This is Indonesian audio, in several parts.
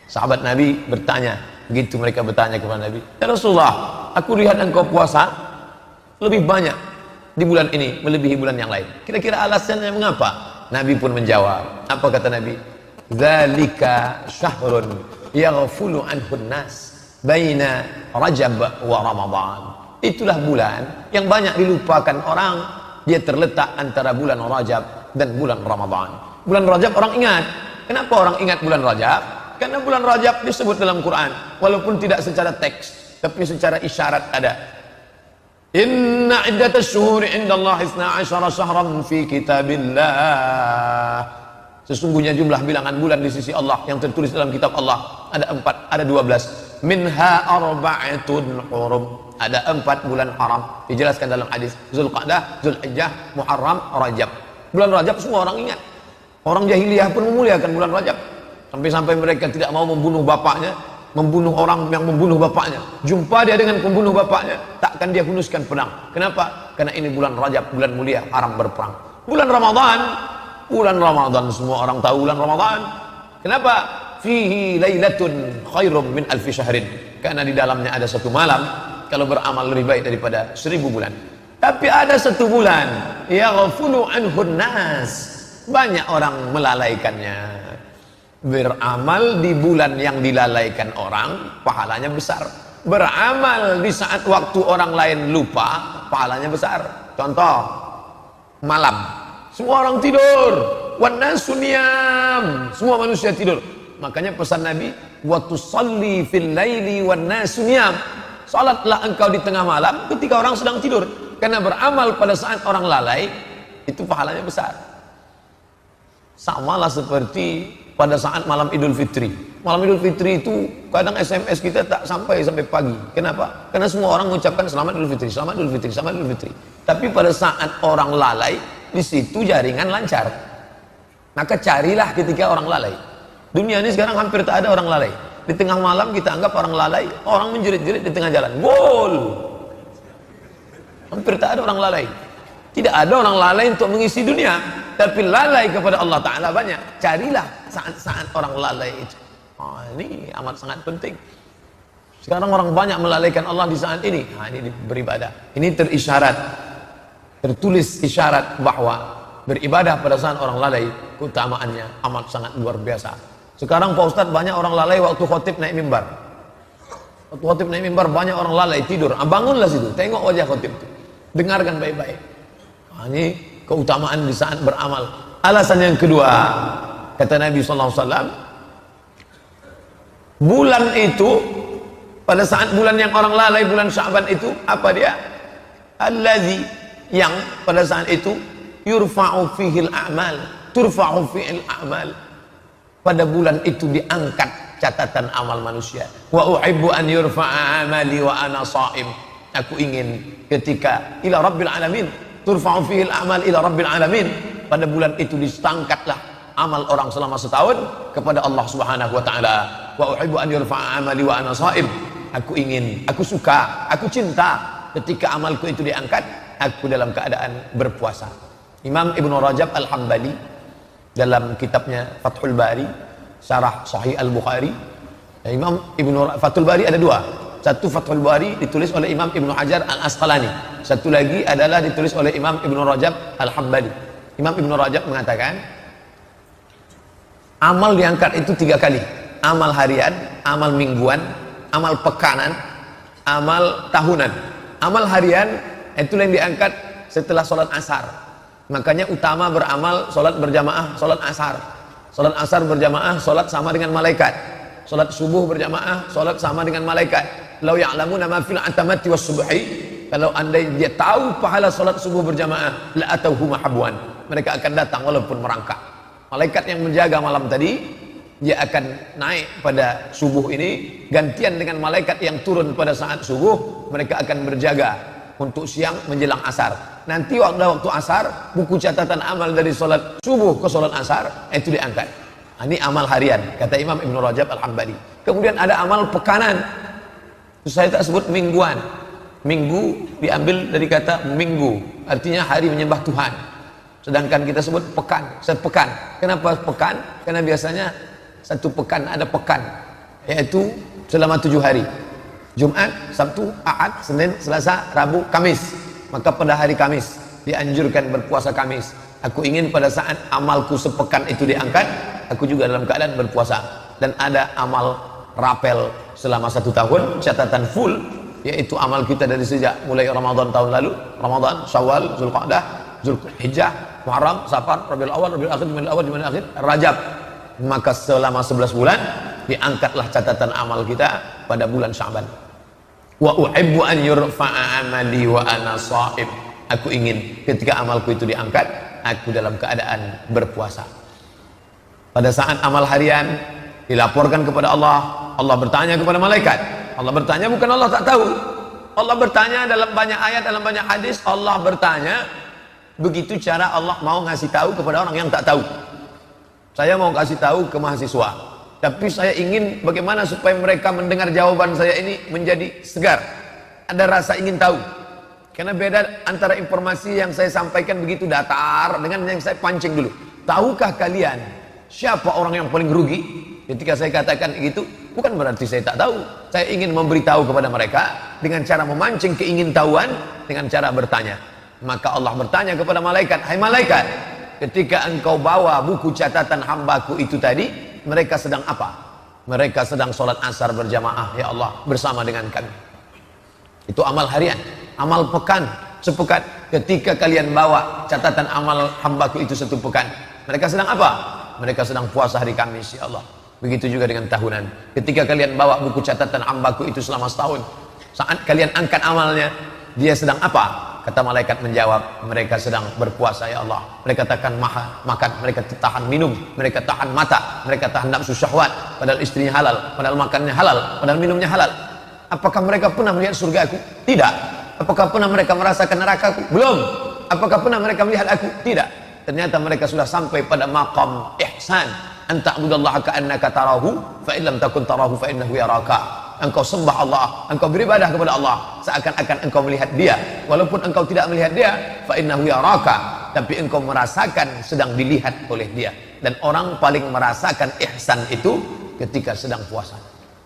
Sahabat Nabi bertanya, begitu mereka bertanya kepada Nabi, ya Rasulullah, aku lihat engkau puasa lebih banyak di bulan ini melebihi bulan yang lain. Kira-kira alasannya mengapa? Nabi pun menjawab. Apa kata Nabi? Dzalika syahrun yaghfulu anhu nas baina Rajab wa Ramadan. Itulah bulan yang banyak dilupakan orang. Dia terletak antara bulan Rajab dan bulan Ramadan. Bulan Rajab orang ingat. Kenapa orang ingat bulan Rajab? Karena bulan Rajab disebut dalam Quran, walaupun tidak secara teks, tapi secara isyarat ada. Inna iddatash syuhuri indallahi 12 syahran fi kitabillah. Sesungguhnya jumlah bilangan bulan di sisi Allah yang tertulis dalam kitab Allah ada 4, ada 12. Minha arba'atun hurum. Ada 4 bulan haram. Dijelaskan dalam hadis Zulqa'dah, Zulhijjah, Muharram, Rajab. Bulan Rajab semua orang ingat. Orang jahiliyah pun memuliakan bulan Rajab. Sampai-sampai mereka tidak mau membunuh bapaknya, membunuh orang yang membunuh bapaknya. Jumpa dia dengan pembunuh bapaknya, takkan dia hunuskan pedang. Kenapa? Karena ini bulan Rajab, bulan mulia, haram berperang. Bulan Ramadan semua orang tahu bulan Ramadan. Kenapa? Fihi lailatun khairum min alfi syahrin. Karena di dalamnya ada satu malam, kalau beramal lebih baik daripada 1000 bulan. Tapi ada satu bulan, yaghfulu anhun nas. Banyak orang melalaikannya. Beramal di bulan yang dilalaikan orang, pahalanya besar. Beramal di saat waktu orang lain lupa, pahalanya besar. Contoh, malam, semua orang tidur, wan nasu niyam, semua manusia tidur. Makanya pesan Nabi, wa tusalli fil laili wan nasu niyam. Salatlah engkau di tengah malam ketika orang sedang tidur. Karena beramal pada saat orang lalai, itu pahalanya besar. Samalah seperti pada saat malam Idul Fitri. Malam Idul Fitri itu kadang SMS kita tak sampai pagi. Kenapa? Karena semua orang mengucapkan selamat Idul Fitri, selamat Idul Fitri, selamat Idul Fitri. Tapi pada saat orang lalai, di situ jaringan lancar. Maka carilah ketika orang lalai. Dunia ini sekarang hampir tak ada orang lalai. Di tengah malam kita anggap orang lalai, orang menjerit-jerit di tengah jalan. Gol. Hampir tak ada orang lalai. Tidak ada orang lalai untuk mengisi dunia, tapi lalai kepada Allah Ta'ala banyak. Carilah saat-saat orang lalai itu. Ini amat sangat penting. Sekarang orang banyak melalaikan Allah di saat ini. Ini beribadah. Ini terisyarat, tertulis isyarat bahwa beribadah pada saat orang lalai, keutamaannya amat sangat luar biasa. Sekarang Pak Ustadz, banyak orang lalai waktu khotib naik mimbar. Waktu khotib naik mimbar banyak orang lalai tidur. Bangunlah situ, tengok wajah khotib itu, dengarkan baik-baik. Ini keutamaan di saat beramal. Alasan yang kedua, kata Nabi SAW, bulan itu, pada saat bulan yang orang lalai, bulan Sya'ban itu, apa dia? Allazi, yang pada saat itu yurfa'u fihil a'mal, turfa'u fihil a'mal. Pada bulan itu diangkat catatan amal manusia. Wa uhibbu an yurfa'a amali wa ana sha'im. Aku ingin ketika ila rabbil alamin, turfa'u fihil a'mal ila rabbil alamin. Pada bulan itu disangkatlah amal orang selama setahun kepada Allah Subhanahu wa taala. Wa uhibbu an yurfa'a amali wa ana sha'im. Aku ingin, aku suka, aku cinta ketika amalku itu diangkat, aku dalam keadaan berpuasa. Imam Ibnu Rajab Al-Hambali dalam kitabnya Fathul Bari, Syarah Sahih Al-Bukhari. Imam Ibnu Fathul Bari ada 2. Satu Fathul Bari ditulis oleh Imam Ibnu Hajar Al-Asqalani. Satu lagi adalah ditulis oleh Imam Ibnu Rajab Al-Hambali. Imam Ibnu Rajab mengatakan, amal diangkat itu 3 kali. Amal harian, amal mingguan, amal pekanan, amal tahunan. Amal harian itulah yang diangkat setelah sholat asar. Makanya utama beramal sholat berjamaah, sholat asar. Sholat asar berjamaah, sholat sama dengan malaikat. Sholat subuh berjamaah, sholat sama dengan malaikat. Lau ya'lamuna ma fil atamati was subhi. Kalau andai dia tahu pahala sholat subuh berjamaah, la atauhu mahabwan. Mereka akan datang walaupun merangkak. Malaikat yang menjaga malam tadi, dia akan naik pada subuh ini, gantian dengan malaikat yang turun pada saat subuh. Mereka akan berjaga untuk siang menjelang asar. Nanti waktu asar, buku catatan amal dari sholat subuh ke sholat asar itu diangkat. Ini amal harian, kata Imam Ibnu Rajab Al-Hambali. Kemudian ada amal pekanan, itu saya tak sebut mingguan. Minggu diambil dari kata minggu, artinya hari menyembah Tuhan. Sedangkan kita sebut pekan, sepekan. Kenapa pekan? Karena biasanya satu pekan ada pekan. yaitu selama 7 hari, Jumat, Sabtu, Ahad, Senin, Selasa, Rabu, Kamis. Maka pada hari Kamis dianjurkan berpuasa Kamis. Aku ingin pada saat amalku sepekan itu diangkat, aku juga dalam keadaan berpuasa. Dan ada amal rapel selama 1 tahun, catatan full, yaitu amal kita dari sejak mulai Ramadan tahun lalu, Ramadan, Syawal, Zulqa'dah, Zulhijjah, Muharram, Safar, Rabiul Awal, Rabiul Akhir, Jumadil Awal, Jumadil Akhir, Rajab. Maka selama 11 bulan diangkatlah catatan amal kita pada bulan Sya'ban. Wa uhibbu an yurfa'a amali wa ana sha'im. Aku ingin ketika amalku itu diangkat, aku dalam keadaan berpuasa. Pada saat amal harian dilaporkan kepada Allah, Allah bertanya kepada malaikat. Allah bertanya bukan Allah tak tahu. Allah bertanya dalam banyak ayat, dalam banyak hadis. Allah bertanya, begitu cara Allah mau ngasih tahu kepada orang yang tak tahu. Saya mau kasih tahu ke mahasiswa, tapi saya ingin bagaimana supaya mereka mendengar jawaban saya ini menjadi segar, ada rasa ingin tahu. Karena beda antara informasi yang saya sampaikan begitu datar dengan yang saya pancing dulu. Tahukah kalian siapa orang yang paling rugi? Ketika saya katakan itu, bukan berarti saya tak tahu. Saya ingin memberitahu kepada mereka dengan cara memancing keingintahuan, dengan cara bertanya. Maka Allah bertanya kepada malaikat, hai malaikat, ketika engkau bawa buku catatan hambaku itu tadi, mereka sedang apa? Mereka sedang sholat asar berjamaah, ya Allah, bersama dengan kami. Itu amal harian, amal pekan, sepekan. Ketika kalian bawa catatan amal hambaku itu 1 pekan, mereka sedang apa? Mereka sedang puasa hari Kamis, ya Allah. Begitu juga dengan tahunan. Ketika kalian bawa buku catatan hambaku itu selama setahun, saat kalian angkat amalnya, dia sedang apa? Kata malaikat menjawab, mereka sedang berpuasa, ya Allah. Mereka takkan makan, mereka tahan minum, mereka tahan mata, mereka tahan nafsu syahwat, padahal istrinya halal, padahal makannya halal, padahal minumnya halal. Apakah mereka pernah melihat surga aku? Tidak. Apakah pernah mereka merasakan neraka aku? Belum. Apakah pernah mereka melihat aku? Tidak. Ternyata mereka sudah sampai pada maqam ihsan. Anta abudallaha ka'annaka tarahu, fa in lam takun tarahu fa innahu yaraka. Engkau sembah Allah, engkau beribadah kepada Allah seakan-akan engkau melihat dia, walaupun engkau tidak melihat dia, fa innahu yaraka, tapi engkau merasakan sedang dilihat oleh dia. Dan orang paling merasakan ihsan itu ketika sedang puasa.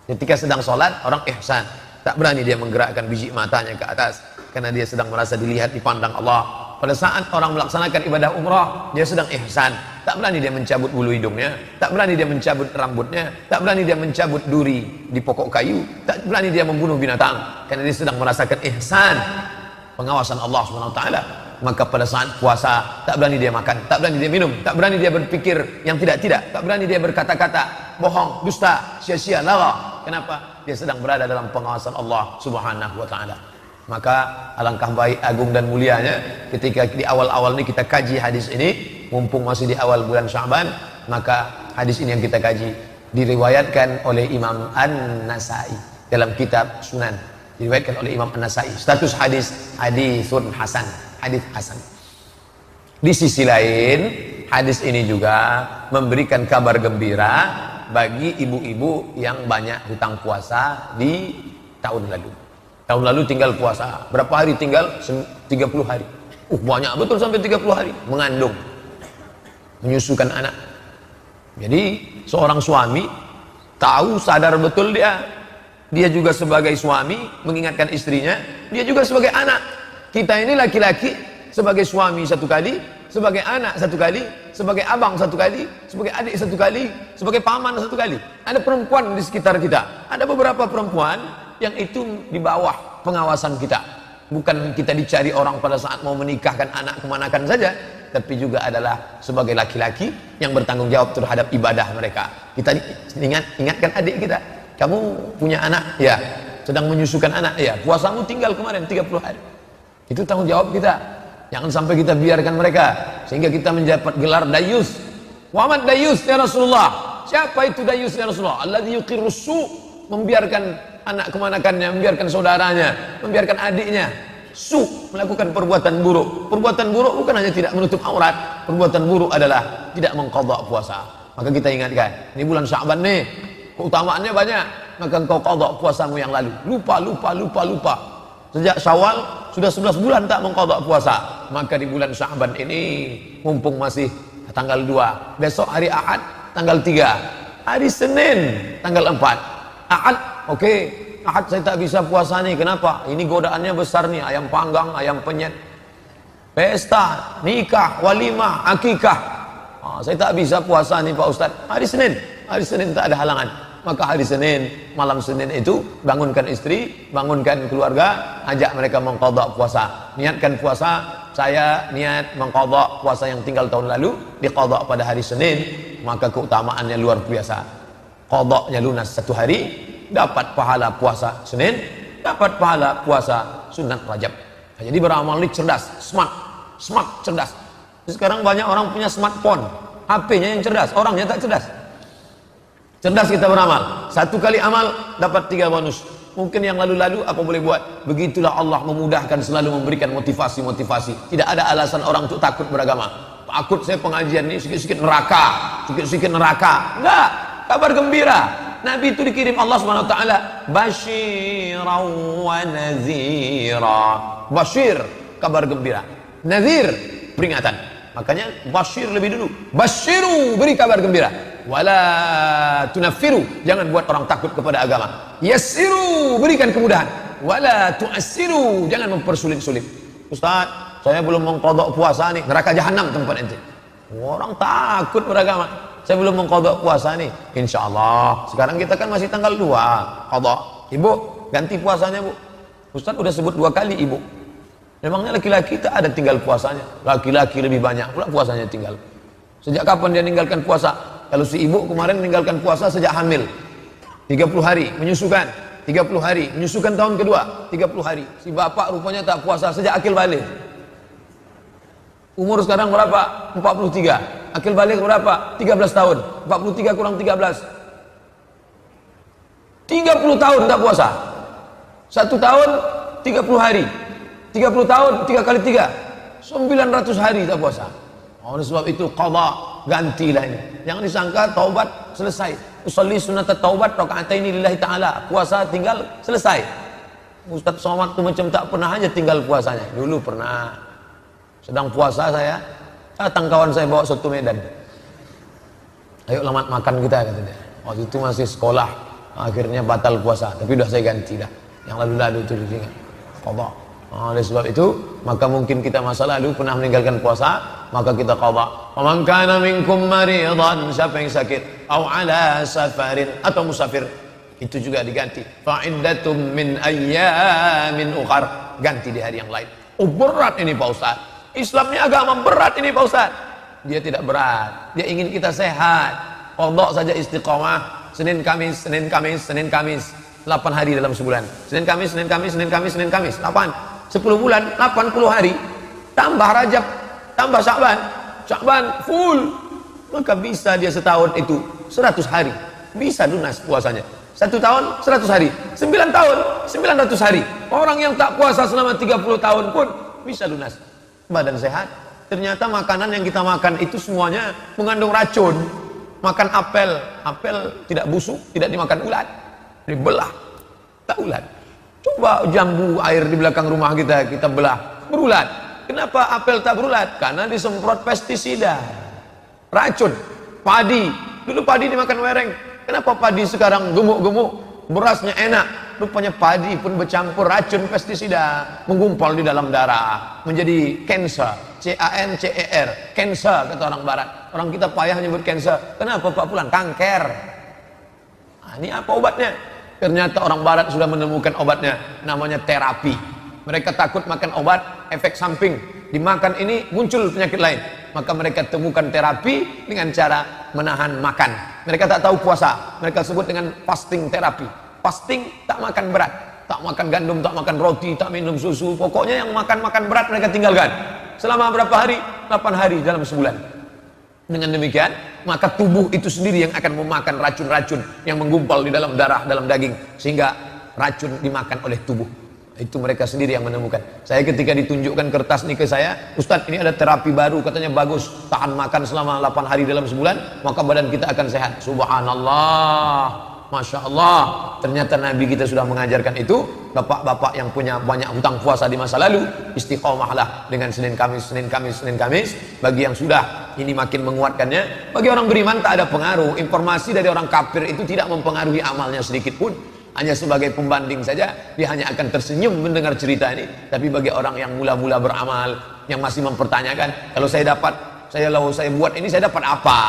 Ketika sedang sholat, orang ihsan, tak berani dia menggerakkan biji matanya ke atas karena dia sedang merasa dilihat, dipandang Allah. Pada saat orang melaksanakan ibadah umrah, dia sedang ihsan, tak berani dia mencabut bulu hidungnya, tak berani dia mencabut rambutnya, tak berani dia mencabut duri di pokok kayu, tak berani dia membunuh binatang, karena dia sedang merasakan ihsan, pengawasan Allah SWT. Maka pada saat puasa, tak berani dia makan, tak berani dia minum, tak berani dia berpikir yang tidak-tidak, tak berani dia berkata-kata bohong, dusta, sia-sia, lara. Kenapa? Dia sedang berada dalam pengawasan Allah Subhanahu wa Ta'ala. Maka alangkah baik, agung dan mulianya ketika di awal-awal ini kita kaji hadis ini, mumpung masih di awal bulan Sya'ban. Maka hadis ini yang kita kaji diriwayatkan oleh Imam An-Nasai dalam kitab Sunan, diriwayatkan oleh Imam An-Nasai. Status hadis hadisun hasan, hadis hasan. Di sisi lain, hadis ini juga memberikan kabar gembira bagi ibu-ibu yang banyak hutang puasa di tahun lalu. Tahun lalu tinggal puasa, berapa hari tinggal? 30 hari. Banyak betul sampai 30 hari. Mengandung, menyusukan anak. Jadi seorang suami tahu, sadar betul dia juga sebagai suami mengingatkan istrinya, dia juga sebagai anak. Kita ini laki-laki sebagai suami 1 kali, sebagai anak 1 kali, sebagai abang 1 kali, sebagai adik 1 kali, sebagai paman 1 kali. Ada perempuan di sekitar kita, ada beberapa perempuan yang itu di bawah pengawasan kita. Bukan kita dicari orang pada saat mau menikahkan anak kemanakan saja, tapi juga adalah sebagai laki-laki yang bertanggung jawab terhadap ibadah mereka. Kita ingatkan adik kita, kamu punya anak, ya, sedang menyusukan anak, ya, puasamu tinggal kemarin 30 hari. Itu tanggung jawab kita. Jangan sampai kita biarkan mereka sehingga kita mendapat gelar dayus. Muhammad dayus ya Rasulullah. Siapa itu dayus ya Rasulullah? Alladzi yuqirrus su', membiarkan anak kemanakannya, membiarkan saudaranya, membiarkan adiknya melakukan perbuatan buruk. Perbuatan buruk bukan hanya tidak menutup aurat, perbuatan buruk adalah tidak mengqadha puasa. Maka kita ingatkan, ini bulan Sya'ban nih, keutamaannya banyak, maka engkau qadha puasamu yang lalu. Lupa. Sejak Syawal sudah 11 bulan tak mengqadha puasa. Maka di bulan Sya'ban ini, mumpung masih tanggal 2, besok hari Ahad tanggal 3, hari Senin tanggal 4, Ahad, oke. Ahad saya tak bisa puasa nih. Kenapa? Ini godaannya besar nih. Ayam panggang, ayam penyet. Pesta, nikah, walimah, akikah. Saya tak bisa puasa nih Pak Ustaz. Hari Senin tak ada halangan. Maka hari Senin, malam Senin itu bangunkan istri, bangunkan keluarga, ajak mereka mengqadha puasa. Niatkan puasa, saya niat mengqadha puasa yang tinggal tahun lalu, diqadha pada hari Senin, maka keutamaannya luar biasa. Qadhanya lunas satu hari, dapat pahala puasa Senin, dapat pahala puasa sunat Rajab. Jadi beramal ini cerdas, smart, cerdas. Sekarang banyak orang punya smartphone, HP-nya yang cerdas, orangnya tak cerdas. Cerdas kita beramal. Satu kali amal dapat 3 bonus. Mungkin yang lalu-lalu apa boleh buat. Begitulah Allah memudahkan, selalu memberikan motivasi. Tidak ada alasan orang untuk takut beragama. Takut saya pengajian ini sikit-sikit neraka. Enggak, kabar gembira. Nabi itu dikirim Allah SWT basyiran wa nazira. Basyir, kabar gembira. Nazir, peringatan. Makanya basyir lebih dulu. Basyiru, beri kabar gembira. Wala tunaffiru, jangan buat orang takut kepada agama. Yassiru, berikan kemudahan. Wala tu'assiru, jangan mempersulit-sulit. Ustaz, saya belum mengqadha puasa nih, neraka jahanam tempat ente. Orang takut beragama. Saya belum mengqadha puasa nih. Insyaallah. Sekarang kita kan masih tanggal 2 qadha. Ibu, ganti puasanya, Bu. Ustaz udah sebut 2 kali Ibu. Memangnya laki-laki tak ada tinggal puasanya? Laki-laki lebih banyak pula puasanya tinggal. Sejak kapan dia meninggalkan puasa? Kalau si ibu kemarin meninggalkan puasa sejak hamil 30 hari, menyusukan 30 hari, menyusukan tahun kedua 30 hari. Si bapak rupanya tak puasa sejak akil balik. Umur sekarang berapa? 43. Akil balik berapa? 13 tahun. 43 kurang 13, 30 tahun tak puasa. 1 tahun 30 hari, 30 tahun 3 kali 3 900 hari tak puasa. Oleh sebab itu qadha, gantilah ini. Jangan disangka taubat selesai. Usolli sunat taubat rakaataini lillahi ta'ala. Puasa tinggal selesai. Ustaz Somad tu macam tak pernah aja tinggal puasanya. Dulu pernah. Sedang puasa saya, datang kawan saya bawa soto Medan. Ayo lamat makan kita, kata dia. Waktu itu masih sekolah. Akhirnya batal puasa, tapi udah saya ganti dah. Yang lalu-lalu itu diingat. Qadha. Oleh sebab itu, maka mungkin kita masa lalu pernah meninggalkan puasa, maka kita qadha. Faman kana minkum maridan, siapa yang sakit, au ala safarin, atau musafir, itu juga diganti. Fa iddatum min ayyamin ukhar, ganti di hari yang lain. Oh berat ini Pak Ustaz. Islamnya agama berat ini Pak Ustaz. Dia tidak berat. Dia ingin kita sehat. Qadha saja istiqamah. Senin Kamis, 8 hari dalam sebulan. Senin Kamis, 8. 10 bulan, 80 hari. Tambah Rajab, tambah Sya'ban full. Maka bisa dia setahun itu 100 hari. Bisa lunas puasanya. 1 tahun 100 hari. 9 tahun 900 hari. Orang yang tak puasa selama 30 tahun pun bisa lunas. Badan sehat. Ternyata makanan yang kita makan itu semuanya mengandung racun. Makan apel tidak busuk, tidak dimakan ulat. Dibelah, tak ulat. Coba jambu air di belakang rumah kita belah, berulat. Kenapa apel tak berulat? Karena disemprot pestisida, racun. Padi, dulu padi dimakan wereng. Kenapa padi sekarang gemuk-gemuk, berasnya enak? Rupanya padi pun bercampur racun pestisida, menggumpal di dalam darah, menjadi cancer, C-A-N-C-E-R, cancer kata orang barat. Orang kita payah nyebut cancer. Kenapa Pak Pulang? Kanker. Nah, ini apa obatnya? Ternyata orang barat sudah menemukan obatnya, namanya terapi. Mereka takut makan obat, efek samping. Dimakan ini muncul penyakit lain. Maka mereka temukan terapi dengan cara menahan makan. Mereka tak tahu puasa. Mereka sebut dengan fasting terapi. Fasting, tak makan berat. Tak makan gandum, tak makan roti, tak minum susu. Pokoknya yang makan berat mereka tinggalkan. Selama berapa hari? 8 hari dalam sebulan. Dengan demikian, maka tubuh itu sendiri yang akan memakan racun-racun yang menggumpal di dalam darah, dalam daging, sehingga racun dimakan oleh tubuh. Itu mereka sendiri yang menemukan. Saya ketika ditunjukkan kertas ini ke saya, Ustadz ini ada terapi baru, katanya bagus, tahan makan selama 8 hari dalam sebulan, maka badan kita akan sehat. Subhanallah, Masya Allah. Ternyata Nabi kita sudah mengajarkan itu. Bapak-bapak yang punya banyak hutang puasa di masa lalu, istiqomahlah dengan Senin Kamis. Bagi yang sudah ini makin menguatkannya. Bagi orang beriman tak ada pengaruh. Informasi dari orang kafir itu tidak mempengaruhi amalnya sedikit pun. Hanya sebagai pembanding saja, dia hanya akan tersenyum mendengar cerita ini. Tapi bagi orang yang mula-mula beramal, yang masih mempertanyakan, kalau saya buat ini saya dapat apa?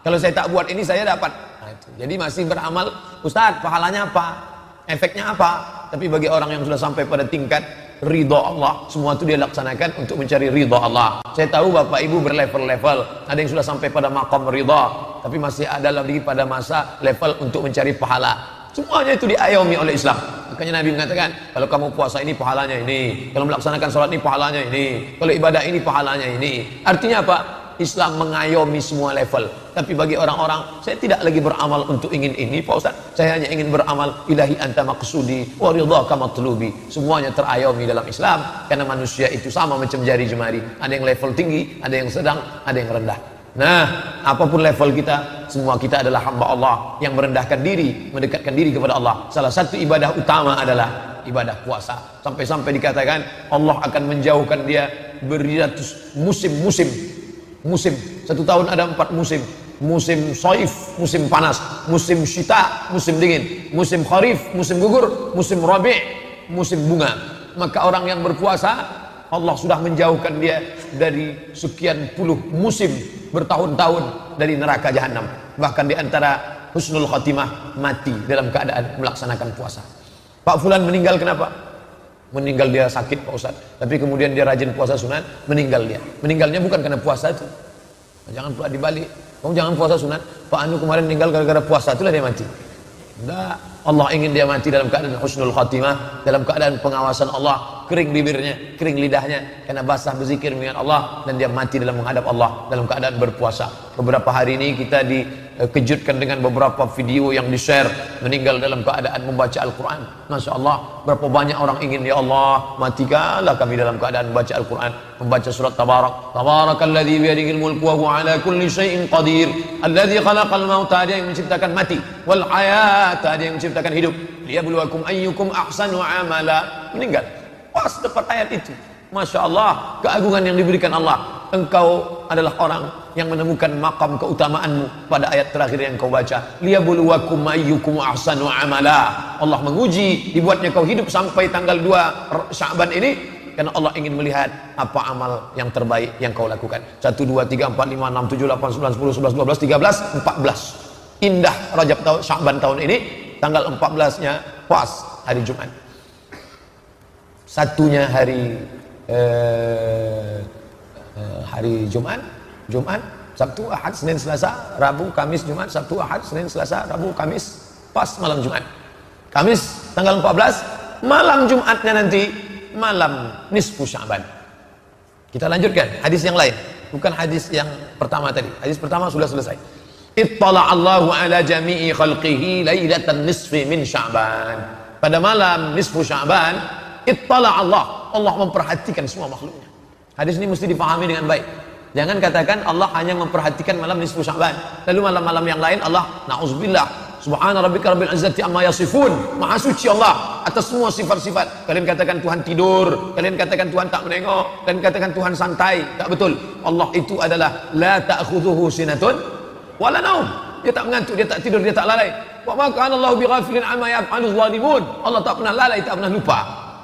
Kalau saya tak buat ini saya dapat. Nah, itu. Jadi masih beramal, Ustaz, pahalanya apa? Efeknya apa? Tapi bagi orang yang sudah sampai pada tingkat ridha Allah, semua itu dia laksanakan untuk mencari ridha Allah. Saya tahu Bapak Ibu berlevel-level, ada yang sudah sampai pada maqam ridha, tapi masih ada lagi pada masa level untuk mencari pahala. Semuanya itu diayomi oleh Islam. Makanya Nabi mengatakan, kalau kamu puasa ini pahalanya ini, kalau melaksanakan sholat ini pahalanya ini, kalau ibadah ini pahalanya ini. Artinya apa? Islam mengayomi semua level. Tapi bagi orang-orang, saya tidak lagi beramal untuk ingin ini Pak Ustaz, saya hanya ingin beramal ilahi anta maqsudi wa ridhaka matlubi. Semuanya terayomi dalam Islam, karena manusia itu sama macam jari jemari, ada yang level tinggi, ada yang sedang, ada yang rendah. Nah, apapun level kita, semua kita adalah hamba Allah yang merendahkan diri, mendekatkan diri kepada Allah. Salah satu ibadah utama adalah ibadah puasa. Sampai-sampai dikatakan Allah akan menjauhkan dia beratus musim. Satu tahun ada 4 musim. Musim saif, musim panas, musim syita, musim dingin, musim kharif, musim gugur, musim rabi', musim bunga. Maka orang yang berpuasa, Allah sudah menjauhkan dia dari sekian puluh musim, bertahun-tahun dari neraka jahanam. Bahkan di antara husnul khatimah, mati dalam keadaan melaksanakan puasa. Pak Fulan meninggal kenapa? Meninggal dia sakit Pak Ustaz, tapi kemudian dia rajin puasa sunat, meninggal dia. Meninggalnya bukan karena puasa itu. Jangan pula dibalik, kamu jangan puasa sunat, Pak Anu kemarin meninggal gara-gara puasa, itulah dia mati. Enggak, Allah ingin dia mati dalam keadaan husnul khatimah, dalam keadaan pengawasan Allah, kering bibirnya, kering lidahnya, karena basah berzikir mengingat Allah, dan dia mati dalam menghadap Allah dalam keadaan berpuasa. Beberapa hari ini kita dikejutkan dengan beberapa video yang di-share, meninggal dalam keadaan membaca Al-Quran. Masya Allah, berapa banyak orang ingin, ya Allah, matikanlah kami dalam keadaan membaca Al-Quran, membaca surat Tabarak. Tabarakalladzi biyadihil mulku wa huwa ala kulli syai'in qadir, alladzi khalaqal mauta, dia yang menciptakan mati, wal hayata, dia yang menciptakan hidup, liyabluwakum ayyukum ahsanu amala. Meninggal pas dapat ayat itu. Masya Allah, keagungan yang diberikan Allah. Engkau adalah orang yang menemukan makam keutamaanmu pada ayat terakhir yang kau baca, liyabluwakum ayyukum ahsanu amala. Allah menguji, dibuatnya kau hidup sampai tanggal 2 Sya'ban ini karena Allah ingin melihat apa amal yang terbaik yang kau lakukan. 1, 2, 3, 4, 5, 6, 7, 8, 9, 10, 11, 12, 13, 14. Indah Rajab tahun Sya'ban tahun ini, tanggal 14-nya pas hari Jumat. Satunya hari Jumat, Sabtu, Ahad, Senin, Selasa, Rabu, Kamis, Jumat, Sabtu, Ahad, Senin, Selasa, Rabu, Kamis, pas malam Jumat. Kamis tanggal 14, malam Jumatnya nanti malam nisfu Sya'ban. Kita lanjutkan hadis yang lain, bukan hadis yang pertama tadi. Hadis pertama sudah selesai. Ittala'allahu ala jami'i khalqihi lailatan nisfi min Sya'ban. Pada malam nisfu Sya'ban, Allah memperhatikan semua makhluknya. Hadis ini mesti dipahami dengan baik. Jangan katakan Allah hanya memperhatikan malam nisfu Sya'ban, lalu malam-malam yang lain Allah, na'udzubillah, subhana rabbika rabbil izzati amma yasifun, maha suci Allah atas semua sifat-sifat. Kalian katakan Tuhan tidur, kalian katakan Tuhan tak menengok, kalian katakan Tuhan santai. Tak betul. Allah itu adalah la ta'khudhuhu sinatun wala naum. Dia tak mengantuk, dia tak tidur, dia tak lalai. Wa ma kana Allahu bighafilin amma yaf'alu zalimun. Allah tak pernah lalai, tak pernah lupa.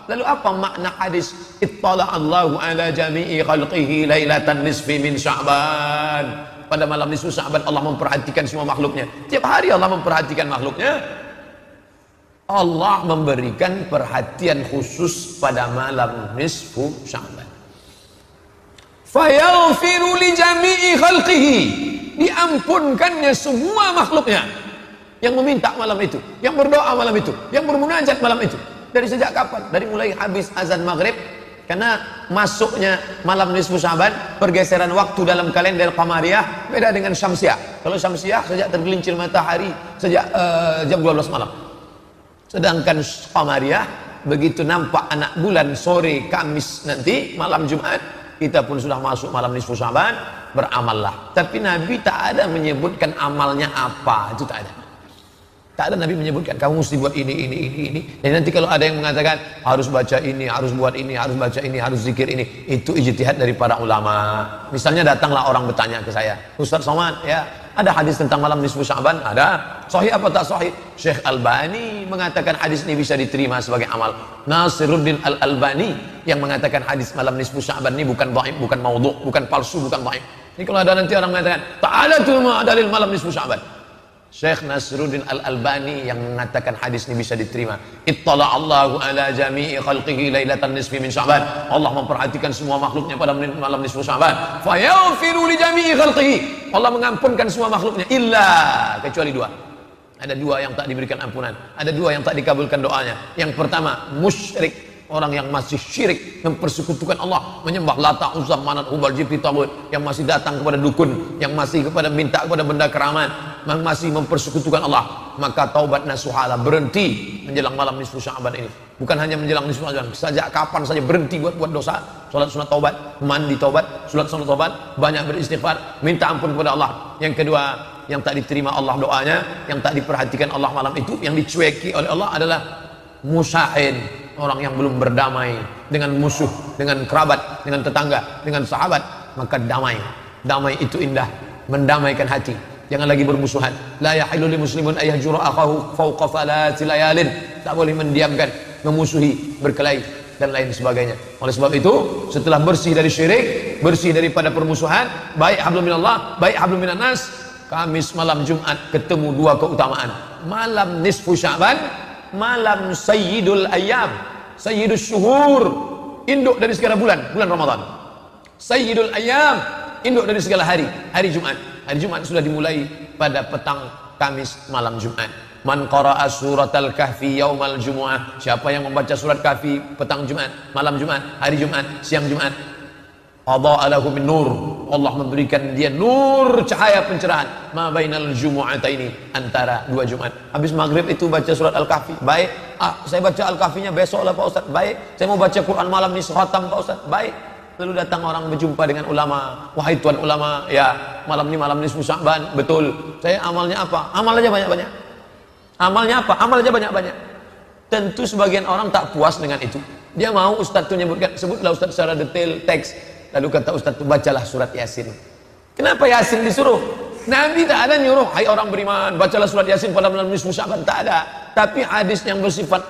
Lalu apa makna hadis ittala'allahu ala jami'i khalqihi lailatan nisfi min Sya'ban? Pada malam nisfu Sya'ban Allah memperhatikan semua makhluknya. Tiap hari Allah memperhatikan makhluknya. Allah memberikan perhatian khusus pada malam nisfu Sya'ban. Fayaghfiru li jami'i khalqihi, diampunkannya semua makhluknya yang meminta malam itu, yang berdoa malam itu, yang bermunajat malam itu. Dari sejak kapan? Dari mulai habis azan maghrib, karena masuknya malam nisfu Sya'ban, pergeseran waktu dalam kalender Qamariyah beda dengan Syamsiah. Kalau Syamsiah sejak tergelincir matahari, sejak jam 12 malam. Sedangkan Qamariyah, begitu nampak anak bulan sore Kamis nanti, malam Jumat, kita pun sudah masuk malam nisfu Sya'ban, beramallah. Tapi Nabi tak ada menyebutkan amalnya apa, itu tak ada. Tak ada Nabi menyebutkan kamu mesti buat ini. Dan nanti kalau ada yang mengatakan harus baca ini, harus buat ini, harus baca ini, harus zikir ini, itu ijtihad dari para ulama. Misalnya datanglah orang bertanya ke saya, Ustaz Somad, ya ada hadis tentang malam nisfu Sya'ban? Ada. Sahih apa tak sahih? Syekh Albani mengatakan hadis ini bisa diterima sebagai amal. Nasiruddin Al-Albani yang mengatakan hadis malam nisfu Sya'ban ini bukan dhaif, bukan maudhu', bukan palsu, bukan dhaif. Ini kalau ada nanti orang mengatakan ta'alatul dalil malam nisfu Sya'ban, Syekh Nasiruddin Al-Albani yang mengatakan hadis ini bisa diterima. Ittala'allahu ala jami'i khalqihi lailatan nisfi min Sya'ban. Allah memperhatikan semua makhluknya pada malam nisfu Sya'ban. Fayaghfiru li jami'i khalqihi. Allah mengampunkan semua makhluknya illa kecuali dua. Ada dua yang tak diberikan ampunan, ada dua yang tak dikabulkan doanya. Yang pertama, musyrik. Orang yang masih syirik, mempersekutukan Allah, menyembah Lata, Uzza, Manat, Hubal, Jibti, Tagut, yang masih datang kepada dukun, yang masih minta kepada benda keramat, yang masih mempersekutukan Allah, maka taubat nasuhala, berhenti menjelang malam nisfu Sya'ban ini. Bukan hanya menjelang nisfu Sya'ban, sejak kapan saja berhenti buat dosa, salat sunat taubat, mandi taubat, salat sunat taubat, banyak beristighfar, minta ampun kepada Allah. Yang kedua, yang tak diterima Allah doanya, yang tak diperhatikan Allah malam itu, yang dicueki oleh Allah adalah musyahid, orang yang belum berdamai dengan musuh, dengan kerabat, dengan tetangga, dengan sahabat. Maka damai itu indah, mendamaikan hati. Jangan lagi bermusuhan. La yahillu lil muslimin ay yahjura akhahu fawqa thalathi layalin. Tak boleh mendiamkan, memusuhi, berkelahi dan lain sebagainya. Oleh sebab itu, setelah bersih dari syirik, bersih daripada permusuhan, baik hablum minallah, baik hablum minan nas, Kamis malam Jumat ketemu dua keutamaan. Malam nisfu Sya'ban, malam sayyidul ayyam, sayyidul syuhur, induk dari segala bulan Ramadan. Sayyidul ayyam, induk dari segala hari Jumat. Hari Jumat sudah dimulai pada petang Kamis malam Jumat. Man qara'a suratal kahfi yaumal jumu'ah, siapa yang membaca surat kahfi petang Jumat, malam Jumat, hari Jumat, siang Jumat, adha'a lahu min nur, Allah memberikan dia nur, cahaya pencerahan, ma bainal jumu'ataini, antara dua Jumat. Habis maghrib itu baca surat Al-Kahfi, baik. Saya baca Al-Kahfinya besok lah Pak Ustaz, baik. Saya mau baca Quran malam ni khatam Pak Ustaz, baik. Lalu datang orang berjumpa dengan ulama, wahai tuan ulama, ya malam ni malam nisfu Sya'ban, betul. Saya amalnya apa? Amal aja banyak-banyak. Amalnya apa? Amal aja banyak-banyak. Tentu sebagian orang tak puas dengan itu. Dia mau Ustaz tu menyebutkan, sebutlah Ustaz secara detail teks. Lalu kata Ustaz tu, bacalah surat Yasin. Kenapa Yasin disuruh? Nabi tak ada nyuruh, hai orang beriman, bacalah surat Yasin pada malam nisfu Sya'ban, tak ada. Tapi hadis yang bersifat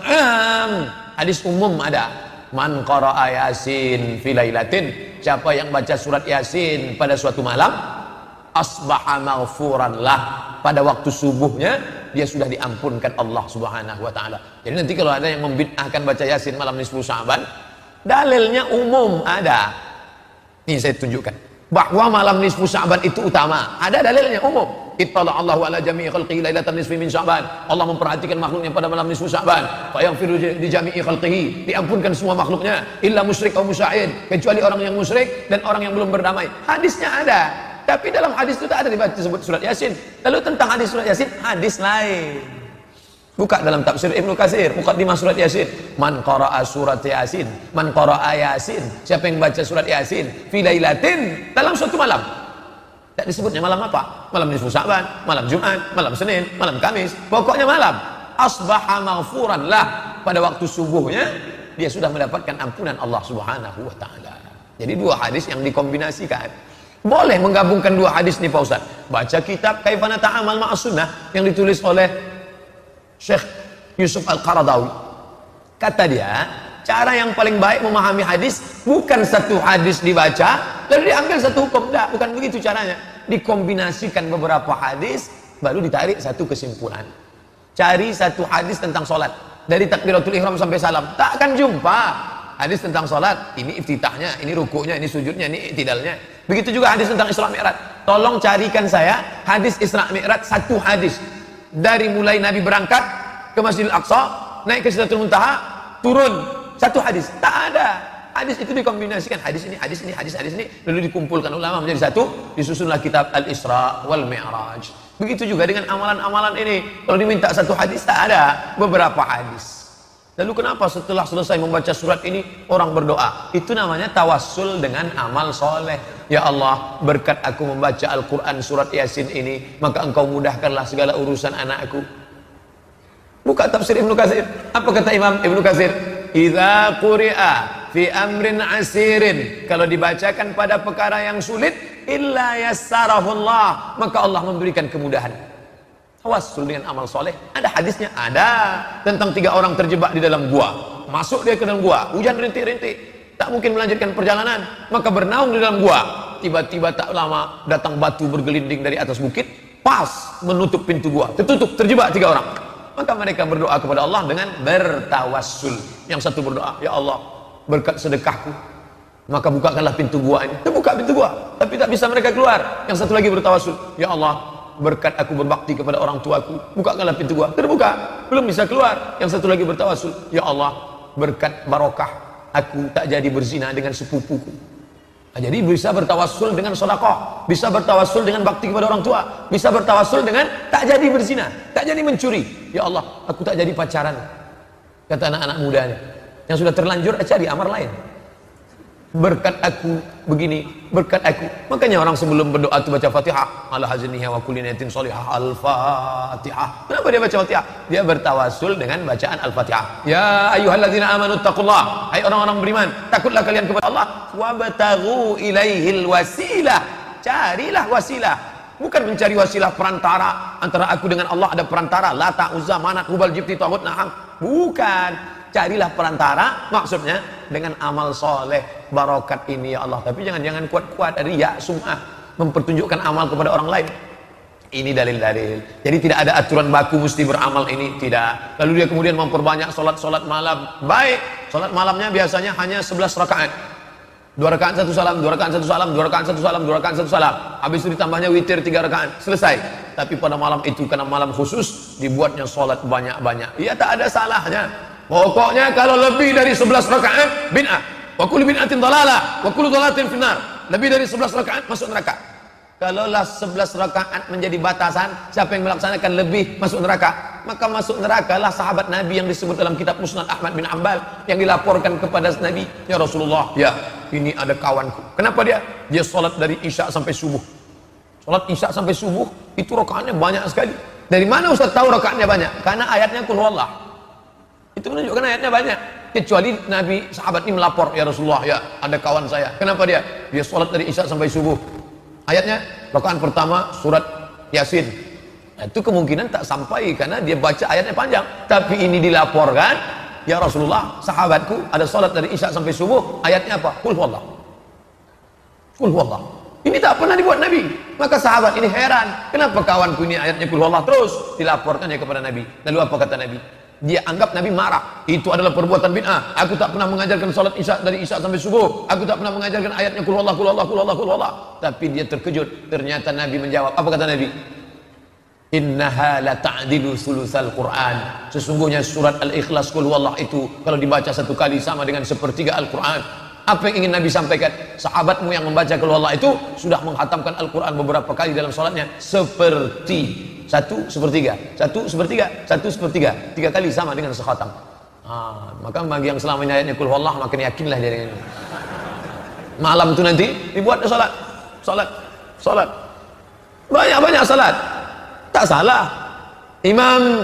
hadis umum ada. Man qara'a Yasin fi lailatin, siapa yang baca surat Yasin pada suatu malam, asbaha maghfuran lah, pada waktu subuhnya dia sudah diampunkan Allah Subhanahu wa taala. Jadi nanti kalau ada yang membid'ahkan baca Yasin malam nisfu Sya'ban, dalilnya umum ada. Ini saya tunjukkan bahwa malam nisfu Sya'ban itu utama. Ada dalilnya umum. Ittala'allahu ala jami'i khalqihi lailatan nisfi min Sya'ban. Allah memperhatikan makhluknya pada malam nisfu Sya'ban. Fa yaghfiru li jami'i khalqihi, diampunkan semua makhluknya, illa musyrik aw musyahid, kecuali orang yang musyrik dan orang yang belum berdamai. Hadisnya ada. Tapi dalam hadis itu tak ada dibaca sebut surat Yasin. Lalu tentang hadis surat Yasin, hadis lain. Buka dalam tafsir Ibnu Katsir, muqaddimah surat Yasin. Man qara'a surat Yasin, man qara'a Yasin, siapa yang baca surat Yasin fi lailatin, dalam suatu malam. Tak disebutnya malam apa? Malam nisfu Sya'ban, malam Jumat, malam Senin, malam Kamis. Pokoknya malam. Asbaha maghfuran lah, pada waktu subuhnya dia sudah mendapatkan ampunan Allah Subhanahu wa taala. Jadi dua hadis yang dikombinasikan. Boleh menggabungkan dua hadis nih Pak Ustaz. Baca kitab Kaifa Nata'amal Ma'as Sunnah yang ditulis oleh Syekh Yusuf Al-Qaradawi. Kata dia, cara yang paling baik memahami hadis bukan satu hadis dibaca lalu diambil satu hukum. Tidak, bukan begitu caranya. Dikombinasikan beberapa hadis baru ditarik satu kesimpulan. Cari satu hadis tentang solat dari takbiratul ihram sampai salam, tak akan jumpa hadis tentang solat. Ini iftitahnya, ini rukuknya, ini sujudnya, ini i'tidalnya. Begitu juga hadis tentang Isra Mi'raj. Tolong carikan saya hadis Isra Mi'raj, satu hadis dari mulai Nabi berangkat ke Masjidil Aqsa, naik ke Sidratul Muntaha, turun, satu hadis. Tak ada. Hadis itu dikombinasikan, hadis ini, hadis ini, hadis ini, lalu dikumpulkan ulama menjadi satu, disusunlah kitab Al-Isra wal Mi'raj. Begitu juga dengan amalan-amalan ini. Kalau diminta satu hadis, tak ada, beberapa hadis. Lalu kenapa setelah selesai membaca surat ini orang berdoa? Itu namanya tawassul dengan amal soleh. Ya Allah, berkat aku membaca Al-Quran surat Yasin ini, maka engkau mudahkanlah segala urusan anakku. Buka tafsir Ibnu Katsir. Apa kata Imam Ibnu Katsir? Idza quri'a fi amrin asirin, kalau dibacakan pada perkara yang sulit, illa yassarahullah, maka Allah memberikan kemudahan. Tawassul dengan amal soleh, ada hadisnya, ada tentang 3 orang terjebak di dalam gua. Masuk dia ke dalam gua, hujan rintik-rintik, tak mungkin melanjutkan perjalanan, maka bernaung di dalam gua. Tiba-tiba tak lama datang batu bergelinding dari atas bukit, pas menutup pintu gua, tertutup, terjebak 3 orang. Maka mereka berdoa kepada Allah dengan bertawassul. Yang satu berdoa, ya Allah, berkat sedekahku, maka bukakanlah pintu gua ini. Terbuka pintu gua, tapi tak bisa mereka keluar. Yang satu lagi bertawassul, ya Allah, berkat aku berbakti kepada orang tuaku, bukakanlah pintu gua. Terbuka, belum bisa keluar. Yang satu lagi bertawassul, ya Allah, berkat barokah aku tak jadi berzina dengan sepupuku. Nah, jadi bisa bertawassul dengan sedekah, bisa bertawassul dengan bakti kepada orang tua, bisa bertawassul dengan tak jadi berzina, tak jadi mencuri. Ya Allah, aku tak jadi pacaran. Kata anak-anak mudanya yang sudah terlanjur, cari amar lain. Berkat aku begini, berkat aku. Makanya orang sebelum berdoa itu baca Fatihah, ala hazniha wa kulli niyatin shalihah, al-Fatihah. Kenapa dia baca Fatihah? Dia bertawassul dengan bacaan Al-Fatihah. Ya ayyuhalladzina amanu taqullah, hai orang-orang beriman, takutlah kalian kepada Allah, wabtaghu ilaihil wasilah, carilah wasilah. Bukan mencari wasilah perantara antara aku dengan Allah, ada perantara Lata, Uzza, Manat, Hubal, Jibti, Taghut, Na'am. Bukan. Carilah perantara, maksudnya dengan amal soleh, barokat ini ya Allah. Tapi jangan kuat-kuat riya, sum'ah, mempertunjukkan amal kepada orang lain. Ini dalil-dalil. Jadi tidak ada aturan baku mesti beramal ini, tidak. Lalu dia kemudian memperbanyak solat malam. Baik, solat malamnya biasanya hanya 11 rakaat. 2 rakaat 1 salam, 2 rakaat 1 salam, 2 rakaat 1 salam, 2 rakaat 1 salam. Habis itu ditambahnya witir 3 rakaat, selesai. Tapi pada malam itu, karena malam khusus, dibuatnya solat banyak-banyak. Iya, tak ada salahnya. Pokoknya kalau lebih dari 11 rakaat bid'ah. Wa kullu bid'atin dhalalah, wa kullu dhalalatin finnar. Lebih dari 11 rakaat masuk neraka. Kalaulah 11 rakaat menjadi batasan, siapa yang melaksanakan lebih masuk neraka, maka masuk neraka lah sahabat Nabi yang disebut dalam kitab Musnad Ahmad bin Hanbal, yang dilaporkan kepada Nabi, ya Rasulullah, ya ini ada kawanku. Kenapa dia? Dia sholat dari Isya sampai subuh. Sholat Isya sampai subuh itu rakaatnya banyak sekali. Dari mana Ustaz tahu rakaatnya banyak? Karena ayatnya Qul huwallah. Itu menunjukkan ayatnya banyak. Kecuali Nabi sahabat ini melapor, ya Rasulullah, ya ada kawan saya. Kenapa dia? Dia sholat dari Isya sampai subuh. Ayatnya rakaat pertama surat Yasin. Nah, itu kemungkinan tak sampai karena dia baca ayatnya panjang. Tapi ini dilaporkan, ya Rasulullah, sahabatku ada sholat dari Isya sampai subuh. Ayatnya apa? Qul huwallah. Qul huwallah. Ini tak pernah dibuat Nabi. Maka sahabat ini heran, kenapa kawanku ini ayatnya Qul huwallah terus dilaporkannya kepada Nabi. Lalu apa kata Nabi? Dia anggap Nabi marah. Itu adalah perbuatan bid'ah. Aku tak pernah mengajarkan salat Isya dari Isya sampai subuh. Aku tak pernah mengajarkan ayatnya Qul huwallah, Qul huwallah, Qul huwallah, Qul huwallah. Tapi dia terkejut. Ternyata Nabi menjawab. Apa kata Nabi? Innaha la ta'dilu sulusal Qur'an. Sesungguhnya surat Al-Ikhlas Qul huwallah itu kalau dibaca 1 kali sama dengan sepertiga Al-Quran. Apa yang ingin Nabi sampaikan? Sahabatmu yang membaca Qul huwallah itu sudah menghatamkan Al-Quran beberapa kali dalam salatnya seperti 1/3, 1/3, 1/3, 3 kali sama dengan sekhatam. Maka bagi yang selamanya ayatnya Qul huwallah, makin yakinlah dia dengan ini. Malam itu nanti dibuat salat. Banyak salat. Tak salah. Imam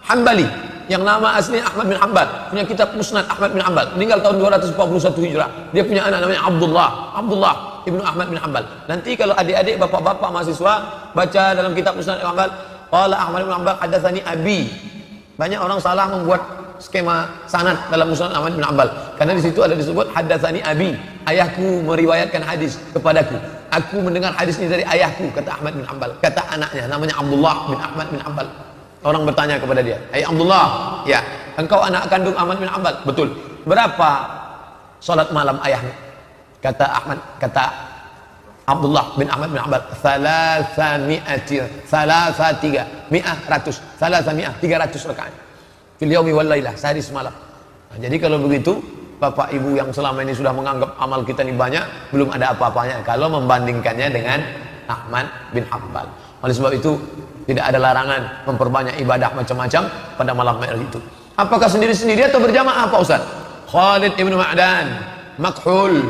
Hanbali yang nama asli Ahmad bin Hanbal punya kitab Musnad Ahmad bin Hanbal, meninggal tahun 241 Hijrah. Dia punya anak namanya Abdullah Ibnu Ahmad bin Hanbal. Nanti kalau adik-adik, bapak-bapak mahasiswa baca dalam kitab Musnad Ahmad bin Hanbal, qala Ahmad bin Hanbal hadatsani abi. Banyak orang salah membuat skema sanad dalam Musnad Ahmad bin Hanbal. Karena di situ ada disebut hadatsani abi. Ayahku meriwayatkan hadis kepadaku. Aku mendengar hadis ini dari ayahku, kata Ahmad bin Hanbal. Kata anaknya namanya Abdullah bin Ahmad bin Hanbal. Orang bertanya kepada dia, "Hai Abdullah, ya, engkau anak kandung Ahmad bin Hanbal?" "Betul." "Berapa salat malam ayahmu?" Kata Abdullah bin Ahmad bin Hanbal, 300 rakaat. Fil yaumi wal lailah, sehari semalam. Nah, jadi kalau begitu, Bapak Ibu yang selama ini sudah menganggap amal kita ini banyak, belum ada apa-apanya kalau membandingkannya dengan Ahmad bin Hanbal. Oleh sebab itu, tidak ada larangan memperbanyak ibadah macam-macam pada malam Mi'raj itu. Apakah sendiri-sendiri atau berjamaah, Pak Ustaz? Khalid ibn Ma'dan, Makhul,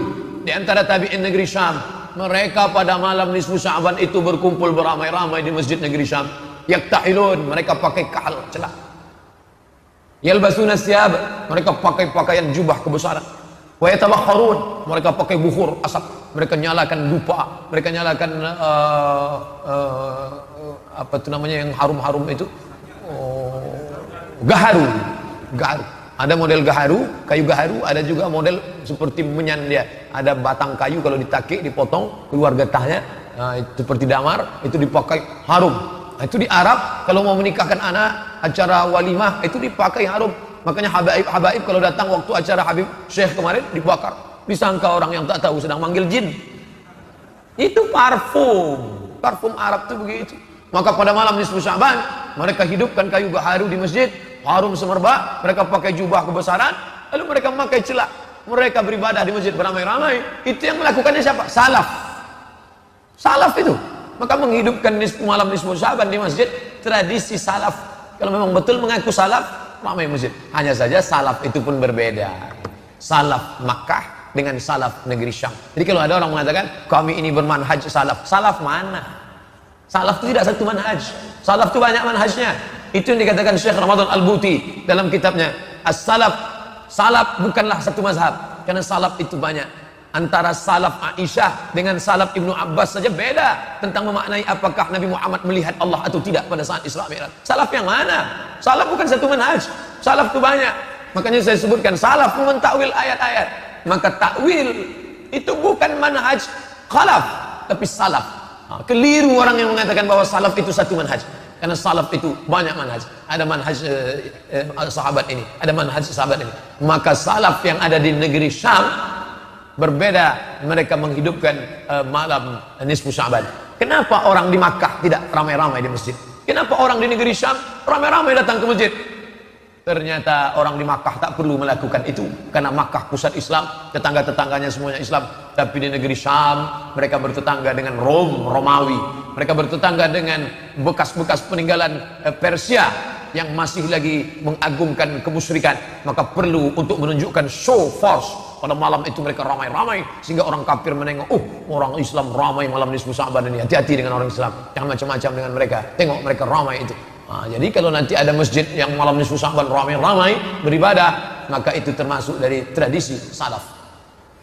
di antara tabi'in negeri Syam, mereka pada malam nisfu Sya'ban itu berkumpul beramai-ramai di masjid negeri Syam. Yaktahilun, mereka pakai kahal, celah. Yalbasuna siyab, mereka pakai pakaian jubah kebesaran. Wa yatabakharun, mereka pakai bukhur asap, mereka nyalakan dupa, mereka nyalakan apa itu namanya yang harum-harum itu, gaharu. Gaharu. Ada model gaharu, kayu gaharu, ada juga model seperti menyan dia. Ada batang kayu kalau ditakik, dipotong, keluar getahnya, seperti damar, itu dipakai harum. Itu di Arab kalau mau menikahkan anak, acara walimah itu dipakai harum. Makanya habaib kalau datang waktu acara Habib Syekh kemarin dibakar, disangka orang yang tak tahu sedang manggil jin. Itu parfum Arab itu begitu. Maka pada malam nisfu Sya'ban mereka hidupkan kayu gaharu di masjid, harum semerbak, mereka pakai jubah kebesaran, lalu mereka memakai celak, mereka beribadah di masjid beramai-ramai. Itu yang melakukannya siapa? Salaf itu. Maka menghidupkan malam nisfu Sya'ban di masjid, tradisi salaf. Kalau memang betul mengaku salaf, ramai masjid. Hanya saja salaf itu pun berbeda. Salaf Makkah dengan salaf negeri Syam. Jadi kalau ada orang mengatakan kami ini bermanhaj salaf, salaf mana? Salaf itu tidak satu manhaj. Salaf itu banyak manhajnya. Itu yang dikatakan Syekh Ramadan Al-Buti dalam kitabnya As-Salaf. Salaf bukanlah satu mazhab, karena salaf itu banyak. Antara salaf Aisyah dengan salaf Ibnu Abbas saja beda tentang memaknai apakah Nabi Muhammad melihat Allah atau tidak pada saat Isra Mi'raj. Salaf yang mana? Salaf bukan satu manhaj. Salaf itu banyak. Makanya saya sebutkan salaf mentakwil ayat-ayat. Maka takwil itu bukan manhaj khalaf, tapi salaf. Keliru orang yang mengatakan bahwa salaf itu satu manhaj. Karena salaf itu banyak manhaj. Ada manhaj sahabat ini, ada manhaj sahabat ini. Maka salaf yang ada di negeri Syam berbeda, mereka menghidupkan malam nisfu Sya'ban. Kenapa orang di Makkah tidak ramai-ramai di masjid? Kenapa orang di negeri Syam ramai-ramai datang ke masjid? Ternyata orang di Makkah tak perlu melakukan itu, karena Makkah pusat Islam, tetangga-tetangganya semuanya Islam. Tapi di negeri Syam mereka bertetangga dengan Romawi, mereka bertetangga dengan bekas-bekas peninggalan Persia yang masih lagi mengagungkan kemusyrikan. Maka perlu untuk menunjukkan show force. Pada malam itu mereka ramai-ramai sehingga orang kafir menengok, orang Islam ramai malam nisfu Sya'ban ini. Hati-hati dengan orang Islam, jangan macam-macam dengan mereka. Tengok mereka ramai itu. Jadi kalau nanti ada masjid yang malam nisfu Sya'ban ramai-ramai beribadah, maka itu termasuk dari tradisi salaf.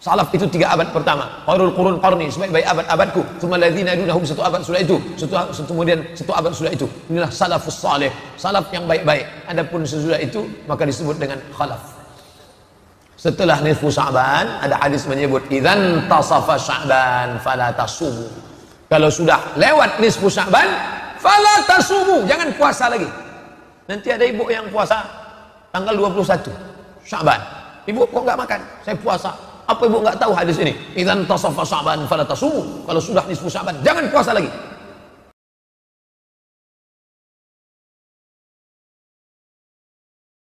Salaf itu 3 abad pertama. Khairul qurun qarni, sebaik-baik abad-abadku. Tsumma alladzina yalunahum, 1 abad sudah itu. Kemudian 1 abad sudah itu. Inilah salafus salih, salaf yang baik-baik. Adapun sesudah itu maka disebut dengan khalaf. Setelah nisfu Sya'ban ada hadis menyebut idzan tasafa Sya'ban fala tasumu. Kalau sudah lewat nisfu Sya'ban fala tasumu, jangan puasa lagi. Nanti ada ibu yang puasa tanggal 21 Sya'ban. Ibu kok enggak makan? Saya puasa. Apa ibu enggak tahu hadis ini? Idzan tasafa Sya'ban fala tasumu. Kalau sudah nisfu Sya'ban jangan puasa lagi.